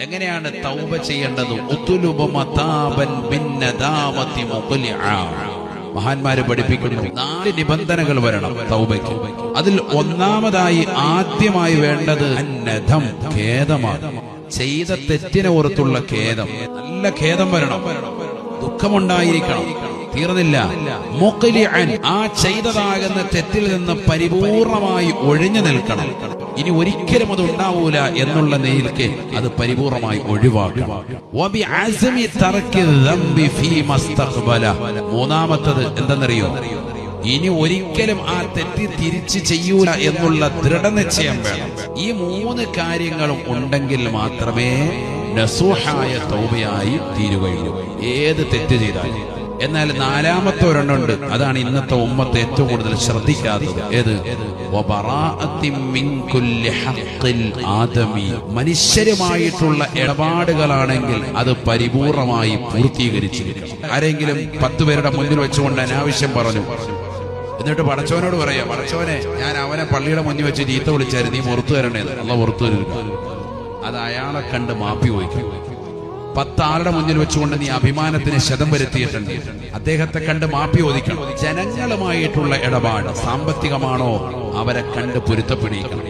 എങ്ങനെയാണ് തൗബ ചെയ്യേണ്ടത്? മഹാന്മാര് പഠിപ്പിക്കുന്നു 4 നിബന്ധനകൾ വരണം തൗബയ്ക്ക്. അതിൽ ഒന്നാമതായി ആദ്യമായി വേണ്ടത് അന്നദം, ഖേദമാണ്. ചെയ്ത തെറ്റിനെ ഓർത്തുള്ള ഖേദം, നല്ല ഖേദം വരണം, ദുഃഖമുണ്ടായിരിക്കണം. തീർന്നില്ല, മുഖ്ലിഅൻ, ആ ചെയ്തതാകുന്ന തെറ്റിൽ നിന്ന് പരിപൂർണമായി ഒഴിഞ്ഞു നിൽക്കണം. ഇനി ഒരിക്കലും അത് ഉണ്ടാവൂല എന്നുള്ള നിലയ്ക്ക് അത് പരിപൂർണമായി ഒഴിവാക്കണം. മൂന്നാമത്തത് എന്തെന്നറിയോ? ഇനി ഒരിക്കലും ആ തെറ്റി തിരിച്ചു ചെയ്യൂല എന്നുള്ള ദൃഢനിശ്ചയം വേണം. ഈ 3 കാര്യങ്ങളും ഉണ്ടെങ്കിൽ മാത്രമേ നസൂഹായ തൗബയായി തീരുകയുള്ളൂ, ഏത് തെറ്റ് ചെയ്താലും. എന്നാൽ 4-മത്തെ ഒരെണ്ണുണ്ട്, അതാണ് ഇന്നത്തെ ഉമ്മത്ത് ഏറ്റവും കൂടുതൽ ശ്രദ്ധിക്കാത്തത്. ഏത്? മനുഷ്യരുമായിട്ടുള്ള ഇടപാടുകളാണെങ്കിൽ അത് പരിപൂർണമായി പൂർത്തീകരിച്ചിരിക്കണം. ആരെങ്കിലും 10 പേരുടെ മുന്നിൽ വെച്ചുകൊണ്ട് അനാവശ്യം പറഞ്ഞു, എന്നിട്ട് പടച്ചവനോട് പറയാ, പടച്ചവനെ, ഞാൻ അവനെ പള്ളിയുടെ മുന്നിൽ വെച്ച് ചീത്ത വിളിച്ചായിരുന്നു, നീ പുറത്തു തരണേന്ന്. അല്ല, പുറത്തു തരിക. അത് അയാളെ കണ്ട് മാപ്പി ചോദിക്കും. 10 ആളുടെ മുന്നിൽ വെച്ചുകൊണ്ട് നീ അഭിമാനത്തിന് ക്ഷതം വരുത്തിയിട്ടുണ്ട്, അദ്ദേഹത്തെ കണ്ട് മാപ്പി ചോദിക്കണം. ജനങ്ങളുമായിട്ടുള്ള ഇടപാട് സാമ്പത്തികമാണോ, അവരെ കണ്ട് പൊരുത്തപ്പെടിക്കണം.